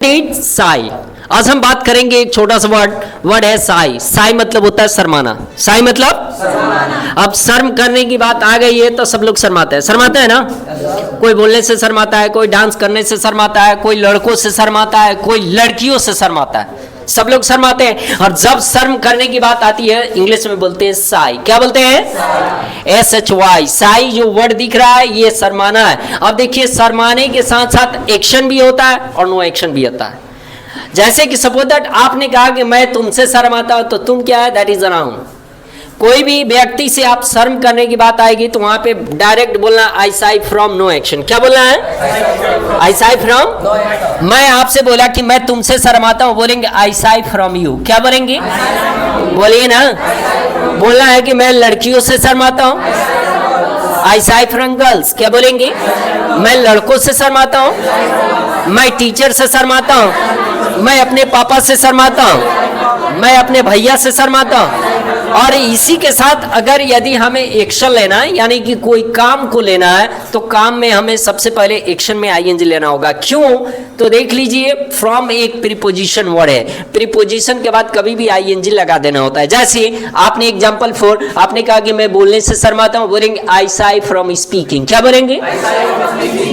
साई। आज हम बात करेंगे एक छोटा सा वर्ड है साई। साई मतलब होता है शर्माना। साई मतलब शर्माना। अब शर्म करने की बात आ गई है तो सब लोग शर्माते हैं ना। कोई बोलने से शर्माता है, कोई डांस करने से शर्माता है, कोई लड़कों से शर्माता है, कोई लड़कियों से शर्माता है। सब लोग शर्माते हैं। और जब शर्म करने की बात आती है इंग्लिश में बोलते हैं साई। क्या बोलते हैं? SHY। साई जो वर्ड दिख रहा है ये शर्माना है। अब देखिए शर्माने के साथ साथ एक्शन भी होता है और नो एक्शन भी होता है। जैसे कि सपोज दैट आपने कहा कि मैं तुमसे शर्माता हूं, तो तुम क्या है? That is around. कोई भी व्यक्ति से आप शर्म करने की बात आएगी तो वहां पे डायरेक्ट बोलना आई साई फ्रॉम नो एक्शन। क्या बोलना है? आई साई फ्रॉम। मैं आपसे बोला कि मैं तुमसे शर्माता हूं, बोलेंगे आई साई फ्रॉम यू। क्या बोलेंगे? बोलिए ना। बोलना है कि मैं लड़कियों से शर्माता हूं, आई साई फ्रॉम गर्ल्स। क्या बोलेंगे? मैं लड़कों से शर्माता हूं, मैं टीचर से शर्माता हूं, मैं अपने पापा से शर्माता हूं, मैं अपने भैया से शर्माता हूं। और इसी के साथ अगर यदि हमें एक्शन लेना है यानी कि कोई काम को लेना है तो काम में हमें सबसे पहले एक्शन में ING लेना होगा। क्यों? तो देख लीजिए फ्रॉम एक प्रीपोजिशन वर्ड है। प्रीपोजिशन के बाद कभी भी ING लगा देना होता है। जैसे आपने एग्जांपल 4 आपने कहा कि मैं बोलने से शर्माता हूं, बोलेंगे आई साई फ्रॉम स्पीकिंग। क्या बोलेंगे?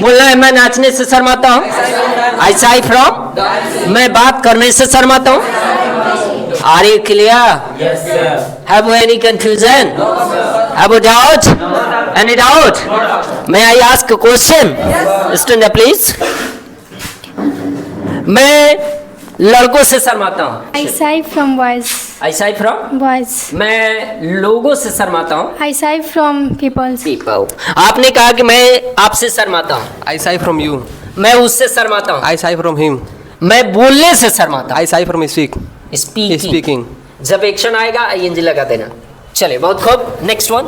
बोलना है मैं नाचने से शर्माता हूं, आई साई फ्रॉम। मैं बात करने से शर्माता हूं। Are you clear? Yes, sir. Have you any confusion? No, sir. Have you doubt? No, sir. Any doubt? No, sir. May I ask a question? Yes, sir. Stand up, please. मैं लड़कों से शर्माता हूँ। I shy from boys. I shy from? Boys. मैं लोगों से शर्माता हूँ। I shy from people. People. आपने कहा कि मैं आपसे शर्माता हूँ। I shy from you. मैं उससे शर्माता हूँ। I shy from him. मैं बोलने से शर्माता हूँ। I shy from speak. Speaking. जब एक्शन आएगा ING लगा देना। चलिए बहुत खूब। Next one.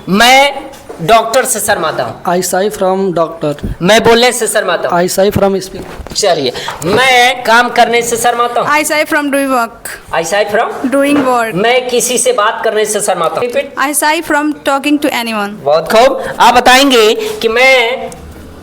मैं डॉक्टर से शर्माता हूँ। I shy from doctor. मैं बोलने से शर्माता हूँ। I shy from speaking. चलिए मैं काम करने से शर्माता हूँ। I shy from doing work. I shy from? Doing work. मैं किसी से बात करने से शर्माता हूँ। Repeat. I shy from talking to anyone. बहुत खूब। आप बताएंगे कि मैं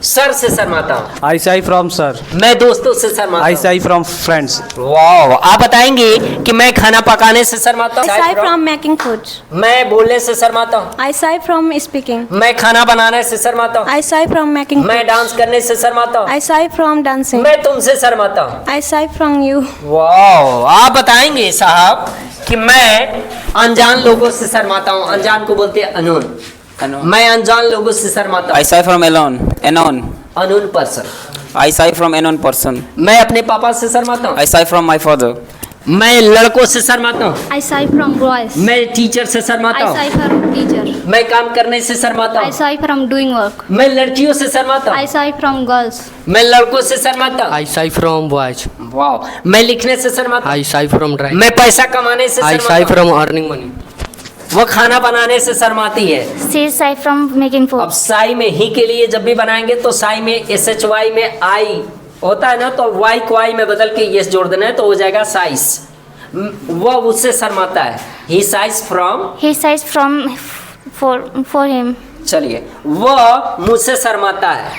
सर से शर्माता हूँ। I shy from sir. मैं दोस्तों से शर्माता I हूँ। shy from friends. वाह। आप बताएंगे कि मैं खाना पकाने से शर्माता हूँ। I shy from making food. मैं बोलने से शर्माता हूँ। I shy from speaking. मैं खाना बनाने से शर्माता हूँ। I shy from making मैं food. डांस करने से शर्माता हूँ। I shy from dancing. मैं तुमसे शर्माता हूँ। I shy from you. वाह। आप बताएंगे साहब कि मैं अनजान लोगों से शर्माता हूँ। अनजान को बोलते हैं अनोन। मैं अनजान लोगों से शर्माता I हूँ। shy from unknown. Unknown person. I shy from unknown person. मैं अपने पापा से शर्माता हूँ। I shy from my father. मैं लड़कों से शर्माता हूँ। I shy from boys. मैं टीचर से शर्माता I हूँ। shy from teacher. मैं काम करने से शर्माता I हूँ। shy from doing work. मैं लड़कियों से शर्माता I हूँ। shy from girls. मैं लड़कों से शर्माता हूँ। I shy from boys. वाह। मैं लिखने से शर्माता हूँ। I shy from driving. मैं पैसा कमाने से I shy शर्माता हूँ। from earning money. वो खाना बनाने से शर्माती है। She shy from making food. अब साई में ही के लिए जब भी बनाएंगे तो साई में SHY में आई होता है ना, तो Y को I में बदल के यस जोड़ देना है तो हो जाएगा साइज। वो उससे शर्माता है। He shies from. He shies from for him. चलिए वो मुझसे शर्माता है।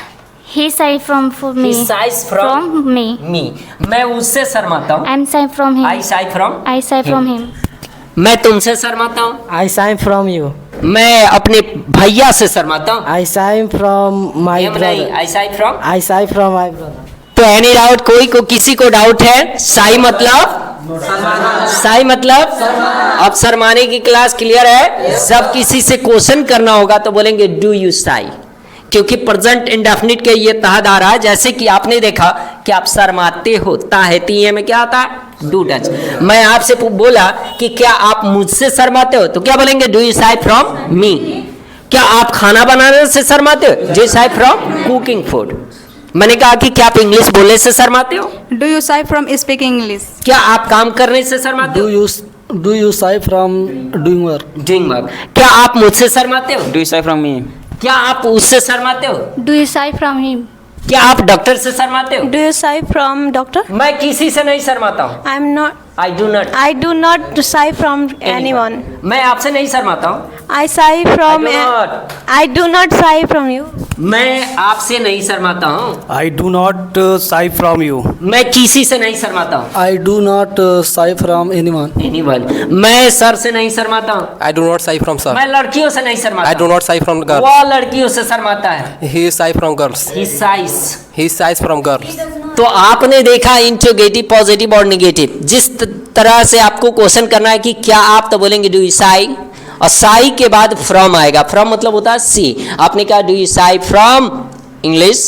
He shy from for me. He shies from From me. मी। मैं उससे शर्माता हूँ। I'm shy from him. I Sai from. I shy from him. मैं तुमसे शर्माता हूँ। I shy from you. मैं अपने भैया से शर्माता हूँ। I shy from my नहीं, brother. I Sai from. I shy from my brother. तो एनी डाउट? कोई को किसी को डाउट है? साई मतलब साई मतलब अब शर्माने की क्लास क्लियर है। जब किसी से क्वेश्चन करना होगा तो बोलेंगे डू यू साई, क्योंकि प्रेजेंट इंडेफिनिट के ये तहत आ रहा है। जैसे कि आपने देखा कि आप शर्माते हो, ताहतीये में क्या आता है? Do Dutch. मैं आपसे बोला कि क्या आप मुझसे शर्माते हो तो क्या बोलेंगे? Do you Sai from me. क्या आप खाना बनाने से शर्माते हो? Do you Sai from cooking food. मैंने कहा कि क्या आप इंग्लिश बोलने से शर्माते हो? Do you shy from speaking English? क्या आप काम करने से शर्माते हो? Do you shy from doing work? Doing work. क्या आप मुझसे शर्माते हो? Do you shy from me? क्या आप उससे शर्माते हो? Do you shy from him? क्या आप डॉक्टर से शर्माते हो? Do you shy from doctor? मैं किसी से नहीं शर्माता हूँ। I'm not. I do not. I do not shy from anyone. मैं आपसे नहीं शर्माता हूँ। I shy from. I do not. I do not shy from you. मैं आपसे नहीं शर्माता हूँ। I do not shy from you. मैं किसी से नहीं शर्माता हूँ। I do not shy from anyone. Anyone. मैं सर से नहीं शर्माता हूँ। I do not shy from sir. मैं लड़कियों से नहीं शर्माता। I do not shy from girls. वो लड़कियों से शर्माता है। He is shy from girls. He sighs. He shies from girls. तो आपने देखा इंट्रोगेटिव, पॉजिटिव और निगेटिव। जिस तरह से आपको क्वेश्चन करना है कि क्या आप, तो बोलेंगे डू यू साई, और साई के बाद फ्रॉम आएगा। फ्रॉम मतलब होता है सी। आपने कहा do you Sai from English,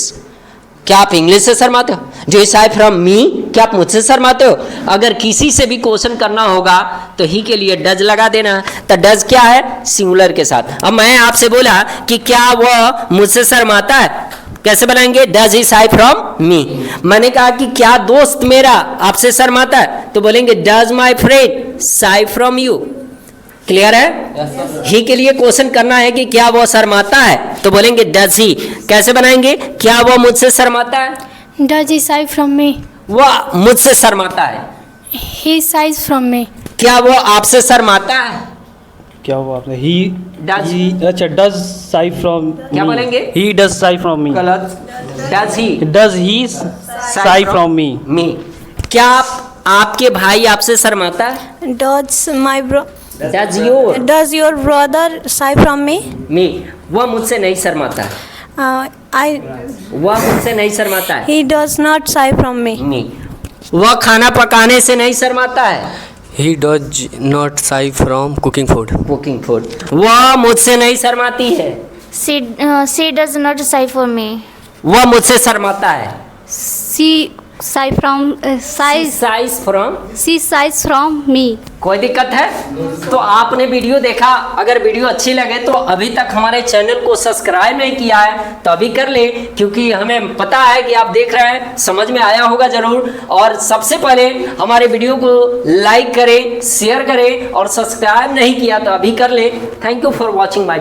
क्या आप इंग्लिश से शर्माते हो? Do you Sai from me, क्या आप मुझसे शर्माते हो? अगर किसी से भी क्वेश्चन करना होगा तो ही के लिए डज लगा देना। तो डज क्या है? सिंगुलर के साथ। अब मैं आपसे बोला कि क्या वह मुझसे शर्माता है, कैसे बनाएंगे? Does he Sai from me. मैंने कहा कि क्या दोस्त मेरा आपसे शर्माता है, तो बोलेंगे does my friend Sai from you. Clear है? ही के लिए क्वेश्चन करना है कि क्या वो शर्माता है, तो बोलेंगे डज ही। कैसे बनाएंगे? क्या वो मुझसे शर्माता है? Does he sigh from me? वह मुझसे शर्माता है। He sighs from me. क्या वो आपसे शर्माता है? क्या हुआ आपने? He Does. अच्छा does shy from क्या me. बोलेंगे? He does shy from me. गलत। Does he Does he shy from me? मी। क्या आपके भाई आपसे शर्माता है? Does my bro does your does your brother shy from me? मी। वह मुझसे नहीं शर्माता है। वह मुझसे नहीं शर्माता है। He does not shy from me. मी। वह खाना पकाने से नहीं शर्माता है। He does not shy from cooking food. Cooking food. वह मुझसे नहीं शर्माती है। She does not sigh for me. वह मुझसे शर्माता है। She sigh from sighs. Size from. She sighs from me. कोई दिक्कत है? तो आपने वीडियो देखा, अगर वीडियो अच्छी लगे तो अभी तक हमारे चैनल को सब्सक्राइब नहीं किया है तो अभी कर ले, क्योंकि हमें पता है कि आप देख रहे हैं, समझ में आया होगा जरूर। और सबसे पहले हमारे वीडियो को लाइक करें, शेयर करें, और सब्सक्राइब नहीं किया तो अभी कर ले। Thank you for watching my